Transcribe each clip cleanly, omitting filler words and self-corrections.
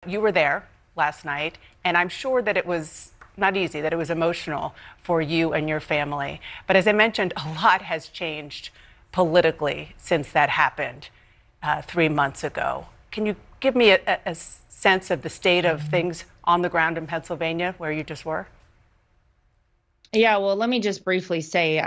You were there last night, and I'm sure that it was not easy, that it was emotional for you and your family. But as I mentioned, a lot has changed politically since that happened 3 months ago. Can you give me a sense of the state of things on the ground in Pennsylvania, where you just were? Yeah, well, let me just briefly say,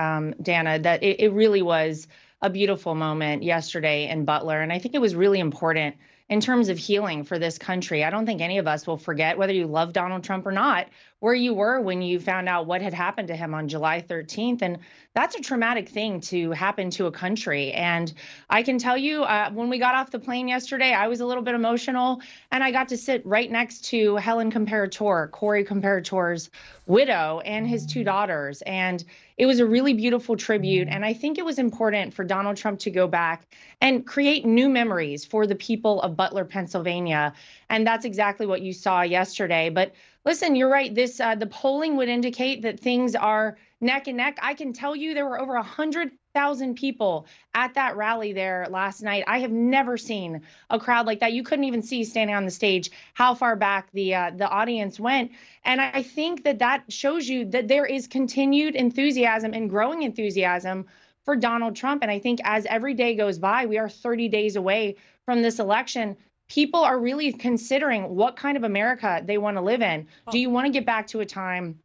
Dana, that it really was a beautiful moment yesterday in Butler. And I think it was really important in terms of healing for this country. I don't think any of us will forget, whether you love Donald Trump or not, where you were when you found out what had happened to him on July 13th. And that's a traumatic thing to happen to a country. And I can tell you, when we got off the plane yesterday, I was a little bit emotional. And I got to sit right next to Helen Comparator, Corey Comparator's widow, and his two daughters. And it was a really beautiful tribute. And I think it was important for Donald Trump to go back and create new memories for the people of Butler, Pennsylvania. And that's exactly what you saw yesterday. But listen, you're right. The polling would indicate that things are neck and neck. I can tell you there were over 100,000 people at that rally there last night. I have never seen a crowd like that. You couldn't even see, standing on the stage, how far back the audience went. And I think that shows you that there is continued enthusiasm and growing enthusiasm for Donald Trump. And I think as every day goes by, we are 30 days away from this election. People are really considering what kind of America they want to live in. Do you want to get back to a time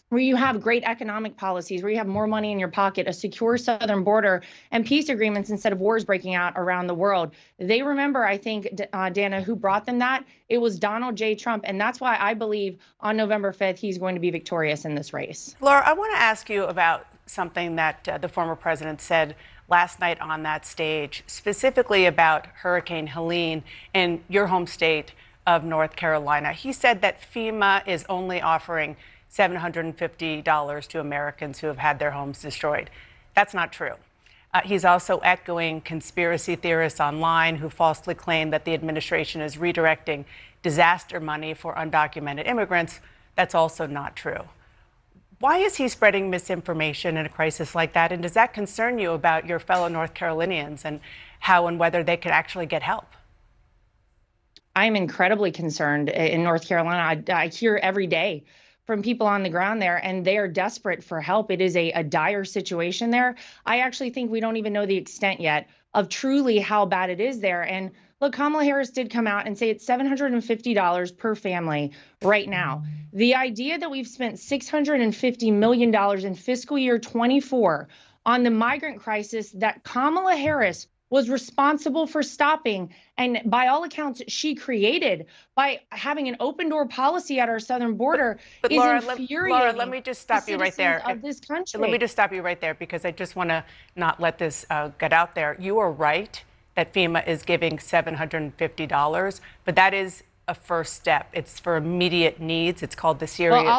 where you have great economic policies, where you have more money in your pocket, a secure southern border, and peace agreements instead of wars breaking out around the world? They remember, I think, Dana, who brought them that? It was Donald J. Trump. And that's why I believe on November 5th, he's going to be victorious in this race. Laura, I want to ask you about something that the former president said last night on that stage, specifically about Hurricane Helene in your home state of North Carolina. He said that FEMA is only offering $750 to Americans who have had their homes destroyed. That's not true. He's also echoing conspiracy theorists online who falsely claim that the administration is redirecting disaster money for undocumented immigrants. That's also not true. Why is he spreading misinformation in a crisis like that? And does that concern you about your fellow North Carolinians and how and whether they could actually get help? I'm incredibly concerned in North Carolina. I hear every day from people on the ground there, and they are desperate for help. It is a dire situation there. I actually think we don't even know the extent yet of truly how bad it is there. And look, Kamala Harris did come out and say it's $750 per family right now. The idea that we've spent $650 million in fiscal year 24 on the migrant crisis that Kamala Harris was responsible for stopping, and by all accounts, she created by having an open door policy at our southern border, but is Laura, infuriating. Laura, let me just stop you right there. Of this country. Let me just stop you right there, because I just want to not let this get out there. You are right that FEMA is giving $750, but that is a first step. It's for immediate needs. It's called the serious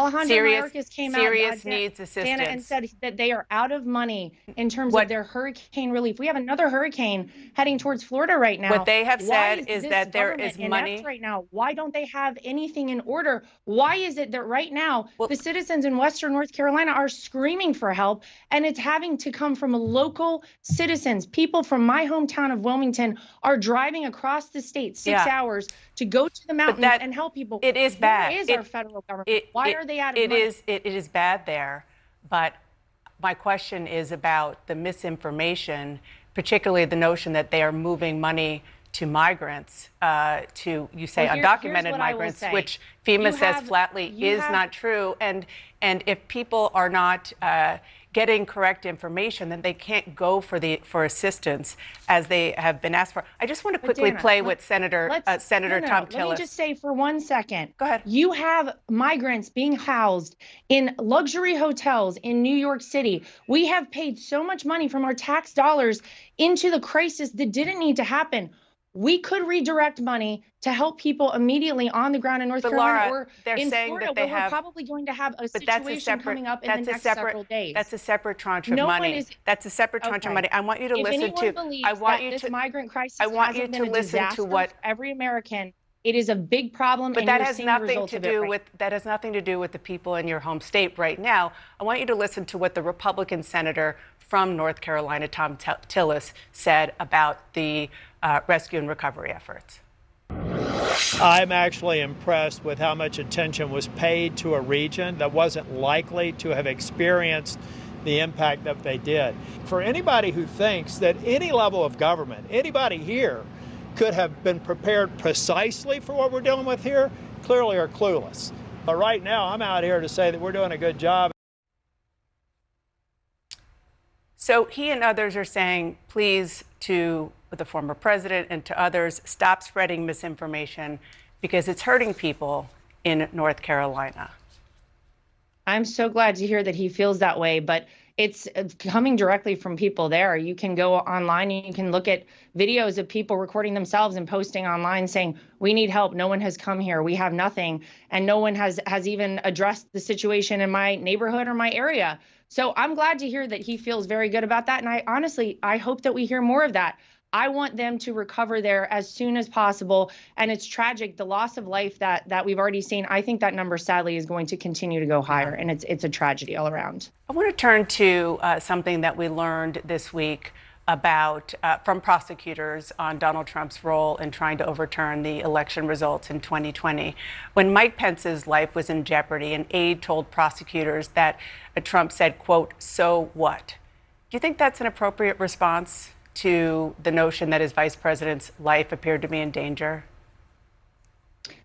needs assistance. Dana, and said that they are out of money in terms of their hurricane relief. We have another hurricane heading towards Florida right now. What they have said is that there is money right now. Why don't they have anything in order? Why is it that right now the citizens in Western North Carolina are screaming for help, and it's having to come from local citizens? People from my hometown of Wilmington are driving across the state 6 hours to go to the mountains and help people. It is bad. Where is our federal government? Why are they out of money? It is bad there, but my question is about the misinformation, particularly the notion that they are moving money to migrants, to, you say, undocumented migrants, which FEMA says flatly is not true. And if people are not getting correct information, then they can't go for assistance as they have been asked for. I just want to quickly play with Senator Thom Tillis. Let me just say for 1 second. Go ahead. You have migrants being housed in luxury hotels in New York City. We have paid so much money from our tax dollars into the crisis that didn't need to happen. We could redirect money to help people immediately on the ground in North Carolina, or in Florida, where we're probably going to have a situation coming up in the next several days. That's a separate tranche of money. That's a separate tranche of money. I want you to listen to. I want you to. This migrant crisis hasn't been a disaster for every American. It is a big problem, but that has nothing to do with the people in your home state right now. I want you to listen to what the Republican senator from North Carolina, Thom Tillis, said about the rescue and recovery efforts. I'm actually impressed with how much attention was paid to a region that wasn't likely to have experienced the impact that they did. For anybody who thinks that any level of government, anybody here, could have been prepared precisely for what we're dealing with here, clearly are clueless. But right now, I'm out here to say that we're doing a good job. So he and others are saying, please, to the former president and to others, stop spreading misinformation because it's hurting people in North Carolina. I'm so glad to hear that he feels that way, but it's coming directly from people there. You can go online and you can look at videos of people recording themselves and posting online saying, we need help. No one has come here. We have nothing. And no one has even addressed the situation in my neighborhood or my area. So I'm glad to hear that he feels very good about that. And I hope that we hear more of that. I want them to recover there as soon as possible. And it's tragic, the loss of life that we've already seen. I think that number, sadly, is going to continue to go higher. And it's a tragedy all around. I want to turn to something that we learned this week about from prosecutors on Donald Trump's role in trying to overturn the election results in 2020. When Mike Pence's life was in jeopardy, an aide told prosecutors that Trump said, quote, "So what?" Do you think that's an appropriate response to the notion that his vice president's life appeared to be in danger?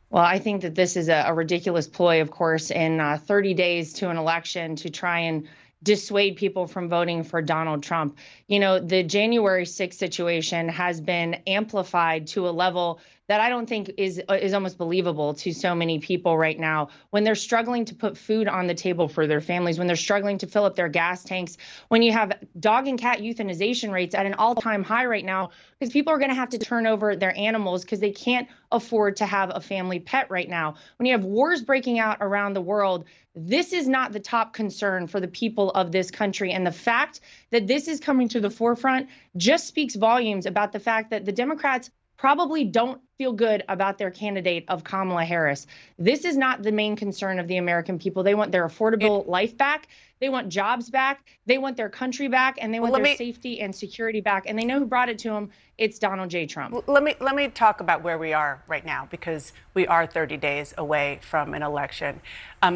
Well, I think that this is a ridiculous ploy, of course, in 30 days to an election to try and dissuade people from voting for Donald Trump. You know, the January 6th situation has been amplified to a level that I don't think is almost believable to so many people right now, when they're struggling to put food on the table for their families, when they're struggling to fill up their gas tanks, when you have dog and cat euthanization rates at an all-time high right now, because people are going to have to turn over their animals because they can't afford to have a family pet right now. When you have wars breaking out around the world, this is not the top concern for the people of this country. And the fact that this is coming to the forefront just speaks volumes about the fact that the Democrats probably don't feel good about their candidate of Kamala Harris. This is not the main concern of the American people. They want their affordable life back. They want jobs back. They want their country back, and they want their safety and security back. And they know who brought it to them. It's Donald J. Trump. Let me talk about where we are right now, because we are 30 days away from an election.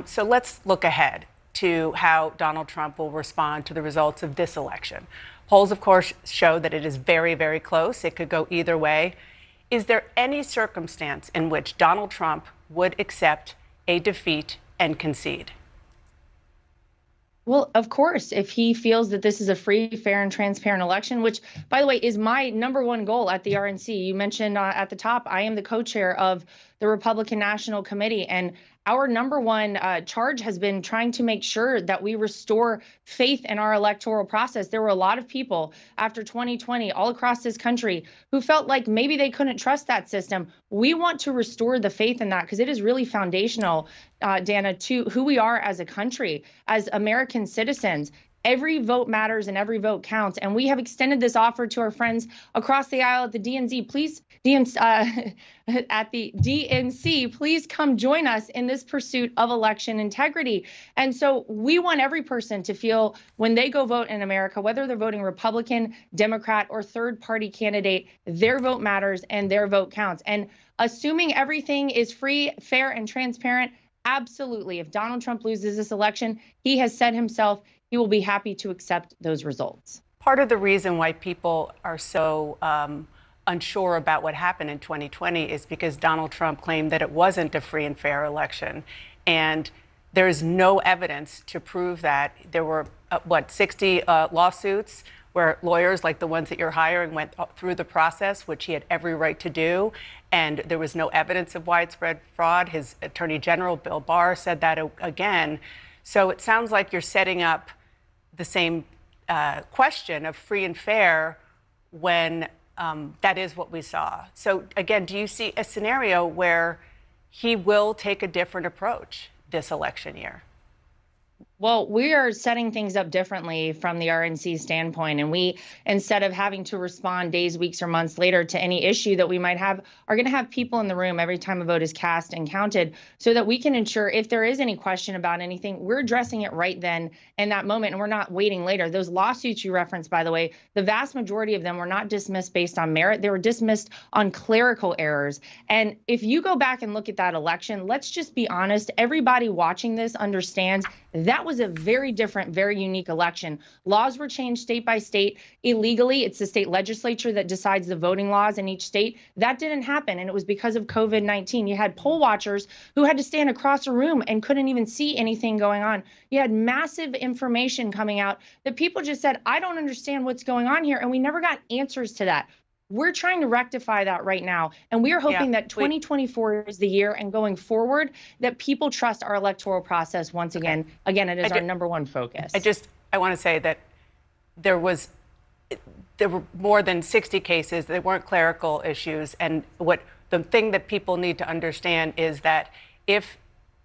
So let's look ahead to how Donald Trump will respond to the results of this election. Polls, of course, show that it is very, very close. It could go either way. Is there any circumstance in which Donald Trump would accept a defeat and concede? Well, of course, if he feels that this is a free, fair, and transparent election, which, by the way, is my number one goal at the RNC. You mentioned at the top, I am the co-chair of the Republican National Committee, and our number one charge has been trying to make sure that we restore faith in our electoral process. There were a lot of people after 2020 all across this country who felt like maybe they couldn't trust that system. We want to restore the faith in that because it is really foundational, Dana, to who we are as a country, as American citizens. Every vote matters and every vote counts. And we have extended this offer to our friends across the aisle at the DNC. At the DNC, please come join us in this pursuit of election integrity. And so we want every person to feel when they go vote in America, whether they're voting Republican, Democrat, or third party candidate, their vote matters and their vote counts. And assuming everything is free, fair, and transparent, absolutely. If Donald Trump loses this election, he has said himself he will be happy to accept those results. Part of the reason why people are so unsure about what happened in 2020 is because Donald Trump claimed that it wasn't a free and fair election. And there's no evidence to prove that. There were, 60 lawsuits where lawyers like the ones that you're hiring went through the process, which he had every right to do. And there was no evidence of widespread fraud. His Attorney General, Bill Barr, said that again. So it sounds like you're setting up the same question of free and fair when that is what we saw. So again, do you see a scenario where he will take a different approach this election year? Well, we are setting things up differently from the RNC standpoint. And we, instead of having to respond days, weeks, or months later to any issue that we might have, are going to have people in the room every time a vote is cast and counted so that we can ensure if there is any question about anything, we're addressing it right then in that moment. And we're not waiting later. Those lawsuits you referenced, by the way, the vast majority of them were not dismissed based on merit. They were dismissed on clerical errors. And if you go back and look at that election, let's just be honest. Everybody watching this understands that was a very different, very unique election. Laws were changed state by state illegally. It's the state legislature that decides the voting laws in each state. That didn't happen, and it was because of COVID-19. You had poll watchers who had to stand across a room and couldn't even see anything going on. You had massive information coming out that people just said, I don't understand what's going on here, and we never got answers to that. We're trying to rectify that right now. And we are hoping that 2024 is the year and going forward that people trust our electoral process once again. Again, it is our number one focus. I want to say that there were more than 60 cases. They weren't clerical issues. And the thing that people need to understand is that if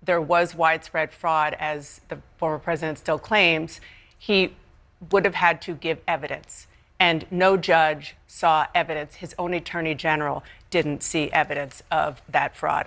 there was widespread fraud, as the former president still claims, he would have had to give evidence. And no judge saw evidence. His own attorney general didn't see evidence of that fraud.